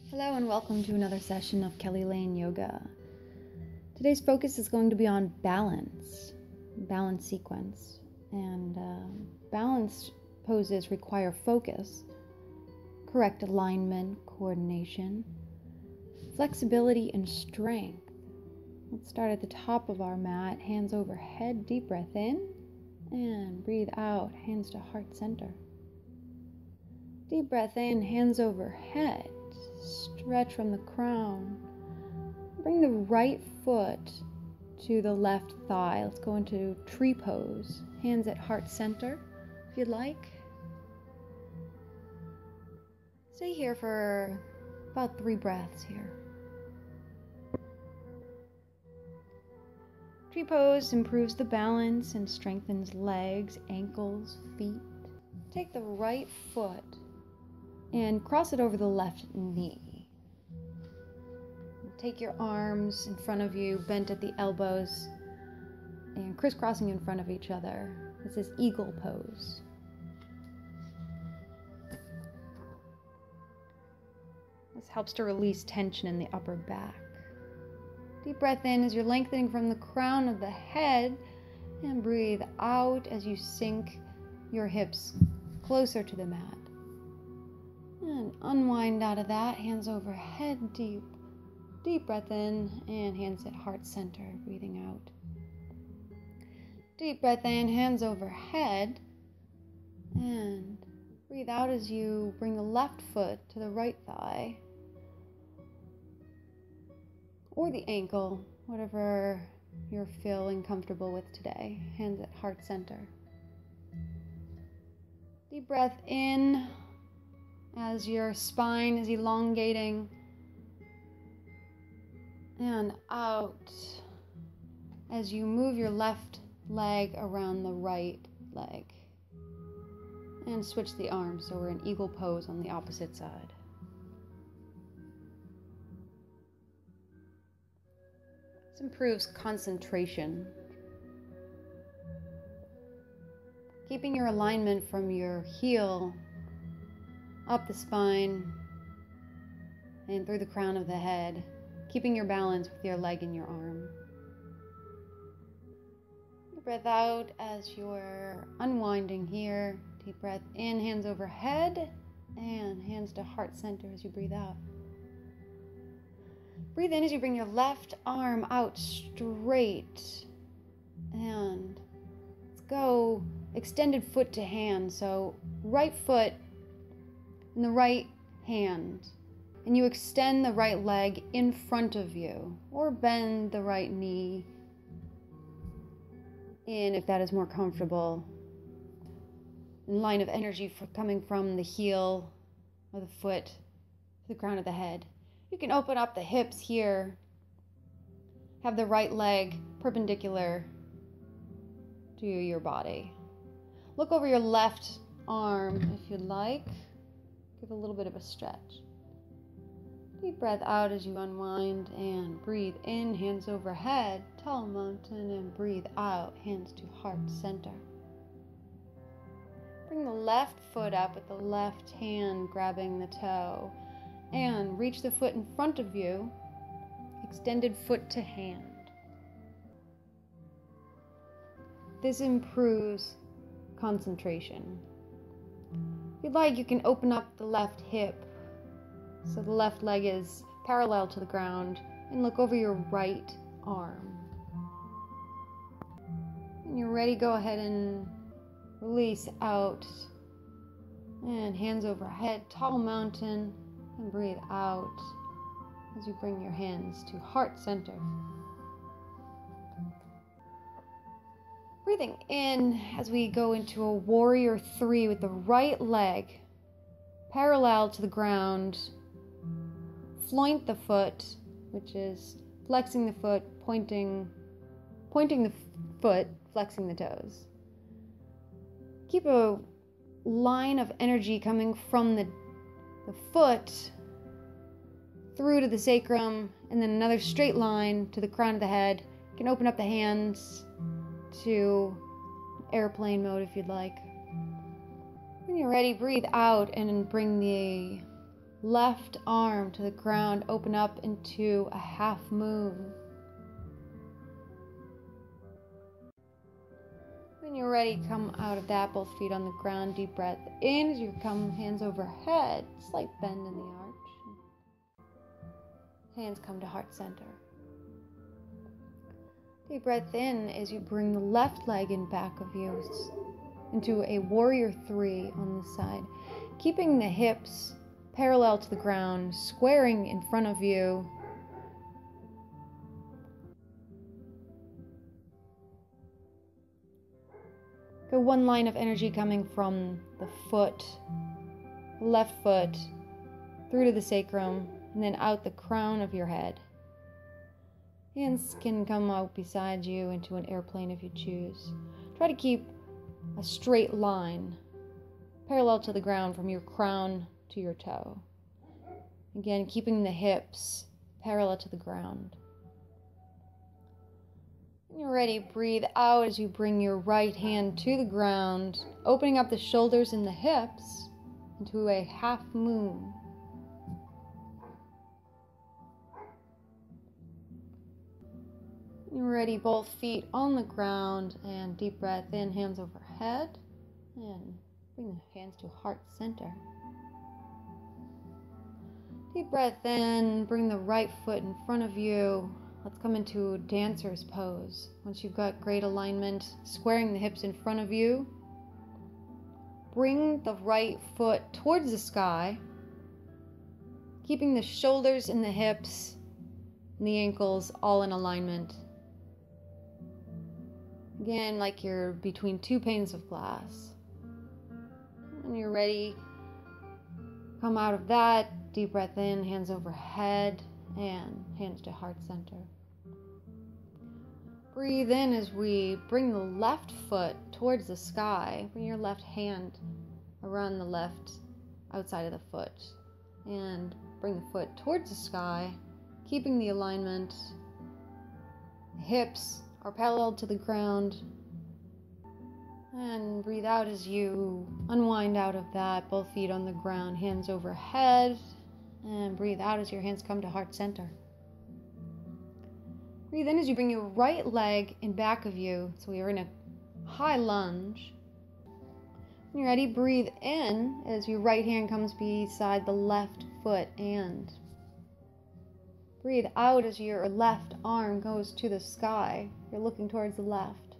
Hello and welcome to another session of Kelly Lane Yoga. Today's focus is going to be on balance sequence. And balance poses require focus, correct alignment, coordination, flexibility, and strength. Let's start at the top of our mat, hands overhead, deep breath in, and breathe out, hands to heart center. Deep breath in, hands overhead. Stretch from the crown. Bring the right foot to the left thigh. Let's go into tree pose. Hands at heart center, if you'd like. Stay here for about 3 breaths here. Tree pose improves the balance and strengthens legs, ankles, feet. Take the right foot and cross it over the left knee. Take your arms in front of you, bent at the elbows, and crisscrossing in front of each other. This is eagle pose. This helps to release tension in the upper back. Deep breath in as you're lengthening from the crown of the head, and breathe out as you sink your hips closer to the mat. And unwind out of that, hands overhead, deep breath in, and hands at heart center, breathing out. Deep breath in, hands overhead, and breathe out as you bring the left foot to the right thigh, or the ankle, whatever you're feeling comfortable with today, hands at heart center. Deep breath in, as your spine is elongating, and out as you move your left leg around the right leg. And switch the arms so we're in eagle pose on the opposite side. This improves concentration. Keeping your alignment from your heel up the spine and through the crown of the head, keeping your balance with your leg and your arm. Deep breath out as you're unwinding here. Deep breath in, hands overhead, and hands to heart center as you breathe out. Breathe in as you bring your left arm out straight, and let's go extended foot to hand. So right foot in the right hand, and you extend the right leg in front of you, or bend the right knee in if that is more comfortable. In line of energy coming from the heel of the foot to the crown of the head. You can open up the hips here. Have the right leg perpendicular to your body. Look over your left arm if you'd like. Give a little bit of a stretch. Deep breath out as you unwind and breathe in, hands overhead, tall mountain, and breathe out, hands to heart center. Bring the left foot up with the left hand grabbing the toe, and reach the foot in front of you, extended foot to hand. This improves concentration. If you'd like, you can open up the left hip so the left leg is parallel to the ground, and look over your right arm. When you're ready, go ahead and release out, and hands overhead, tall mountain, and breathe out as you bring your hands to heart center. Breathing in as we go into a warrior 3 with the right leg parallel to the ground. Floint the foot, which is flexing the foot, pointing the foot, flexing the toes. Keep a line of energy coming from the foot through to the sacrum, and then another straight line to the crown of the head. You can open up the hands to airplane mode if you'd like. When you're ready, breathe out and bring the left arm to the ground, open up into a half moon. When you're ready, come out of that, both feet on the ground, deep breath in as you come hands overhead, slight bend in the arch. Hands come to heart center. Deep breath in as you bring the left leg in back of you into a warrior 3 on this side, keeping the hips parallel to the ground, squaring in front of you. Go one line of energy coming from the foot, left foot, through to the sacrum, and then out the crown of your head. Hands can come out beside you into an airplane if you choose. Try to keep a straight line parallel to the ground from your crown to your toe. Again, keeping the hips parallel to the ground. When you're ready, breathe out as you bring your right hand to the ground, opening up the shoulders and the hips into a half moon. When you're ready, both feet on the ground, and deep breath in, hands overhead, and bring the hands to heart center. Deep breath in, bring the right foot in front of you. Let's come into dancer's pose. Once you've got great alignment, squaring the hips in front of you, bring the right foot towards the sky, keeping the shoulders and the hips and the ankles all in alignment. Again, like you're between two panes of glass. When you're ready, come out of that, deep breath in, hands overhead, and hands to heart center. Breathe in as we bring the left foot towards the sky. Bring your left hand around the left outside of the foot. And bring the foot towards the sky, keeping the alignment. The hips are parallel to the ground. And breathe out as you unwind out of that, both feet on the ground, hands overhead. And breathe out as your hands come to heart center. Breathe in as you bring your right leg in back of you. So we are in a high lunge. When you're ready, breathe in as your right hand comes beside the left foot, and breathe out as your left arm goes to the sky. You're looking towards the left.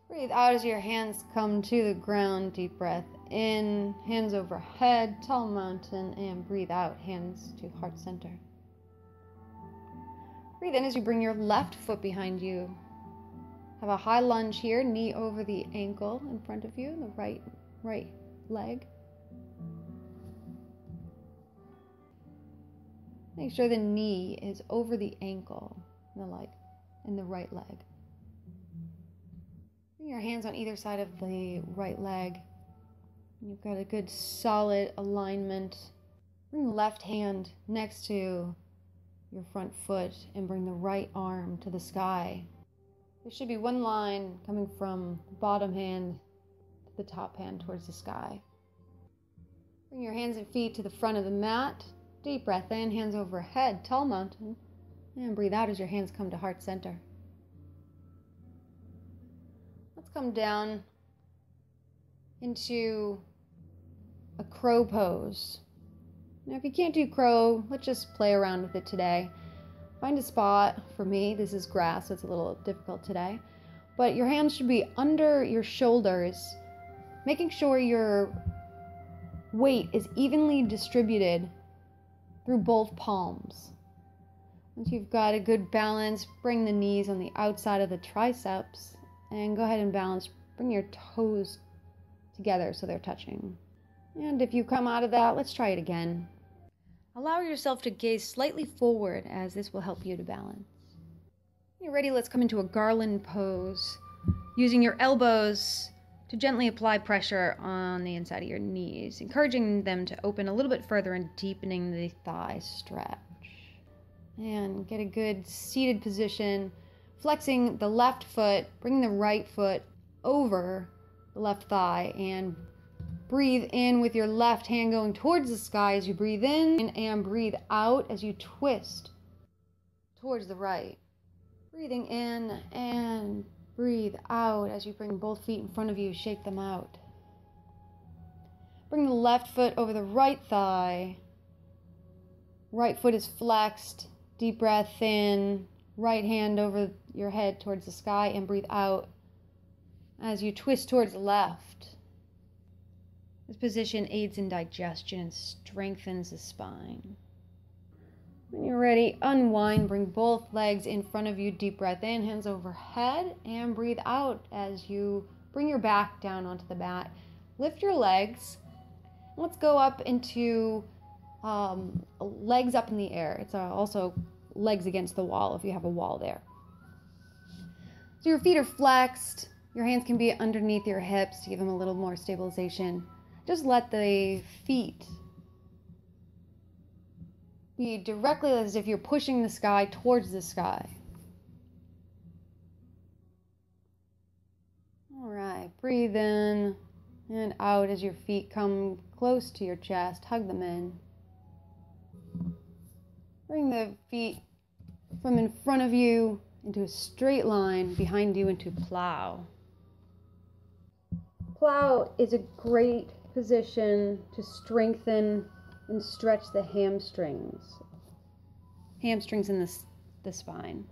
Breathe out as your hands come to the ground. Deep breath in, hands overhead, tall mountain, and breathe out, hands to heart center. Breathe in as you bring your left foot behind you. Have a high lunge here, knee over the ankle in front of you, the right leg. Make sure the knee is over the ankle in the right leg. Bring your hands on either side of the right leg. You've got a good solid alignment. Bring the left hand next to your front foot and bring the right arm to the sky. There should be one line coming from the bottom hand to the top hand towards the sky. Bring your hands and feet to the front of the mat. Deep breath in, hands overhead, tall mountain. And breathe out as your hands come to heart center. Let's come down into a crow pose. Now, if you can't do crow, let's just play around with it today. Find a spot. For me, this is grass, so it's a little difficult today. But your hands should be under your shoulders, making sure your weight is evenly distributed through both palms. Once you've got a good balance, bring the knees on the outside of the triceps and go ahead and balance. Bring your toes together so they're touching. And if you come out of that, let's try it again. Allow yourself to gaze slightly forward as this will help you to balance. When you're ready, let's come into a Garland Pose, using your elbows to gently apply pressure on the inside of your knees, encouraging them to open a little bit further and deepening the thigh stretch. And get a good seated position, flexing the left foot, bringing the right foot over the left thigh, and breathe in with your left hand going towards the sky as you breathe in, and breathe out as you twist towards the right. Breathing in and breathe out as you bring both feet in front of you, shake them out. Bring the left foot over the right thigh. Right foot is flexed. Deep breath in. Right hand over your head towards the sky, and breathe out as you twist towards the left. This position aids in digestion and strengthens the spine. When you're ready, unwind, bring both legs in front of you, deep breath in, hands overhead, and breathe out as you bring your back down onto the mat. Lift your legs. Let's go up into legs up in the air. It's also legs against the wall if you have a wall there. So your feet are flexed. Your hands can be underneath your hips to give them a little more stabilization. Just let the feet be directly as if you're pushing the sky towards the sky. All right, breathe in and out as your feet come close to your chest. Hug them in. Bring the feet from in front of you into a straight line, behind you into plow. Plow is a great position to strengthen and stretch the hamstrings in the spine.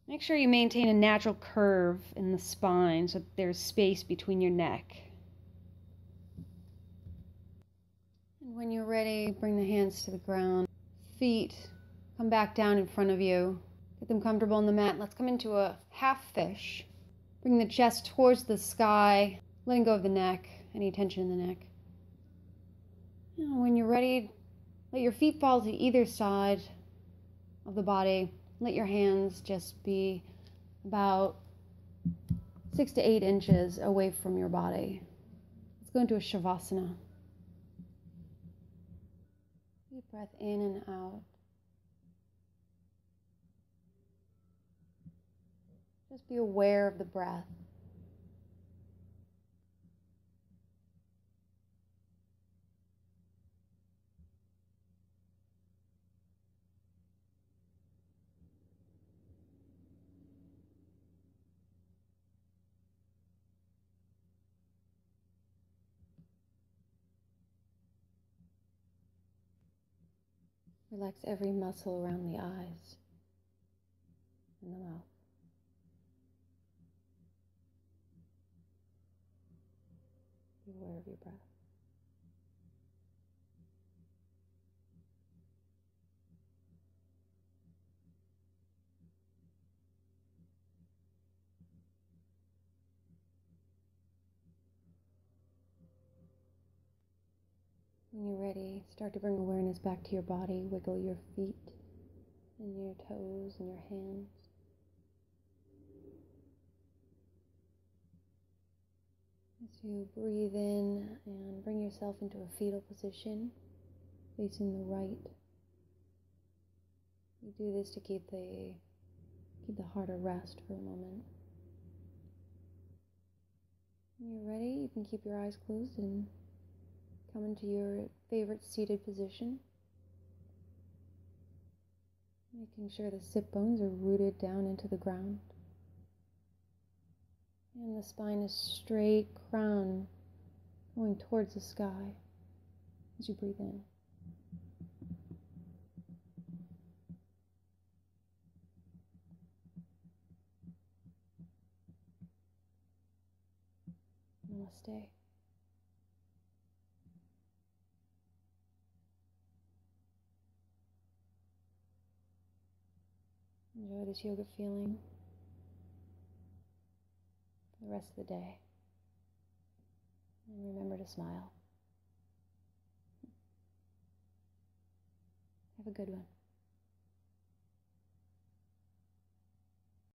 Make sure you maintain a natural curve in the spine so that there's space between your neck. And when you're ready, bring the hands to the ground. Feet come back down in front of you. Get them comfortable on the mat. Let's come into a half fish. Bring the chest towards the sky, letting go of the neck, any tension in the neck. And when you're ready, let your feet fall to either side of the body. Let your hands just be about 6 to 8 inches away from your body. Let's go into a Shavasana. Deep breath in and out. Just be aware of the breath. Relax every muscle around the eyes and the mouth. Be aware of your breath. When you're ready, start to bring awareness back to your body. Wiggle your feet and your toes and your hands. As you breathe in and bring yourself into a fetal position, facing the right. You do this to keep the heart at rest for a moment. When you're ready, you can keep your eyes closed and come into your favorite seated position. Making sure the sit bones are rooted down into the ground. And the spine is straight, crown going towards the sky as you breathe in. Namaste. Enjoy this yoga feeling for the rest of the day. And remember to smile. Have a good one.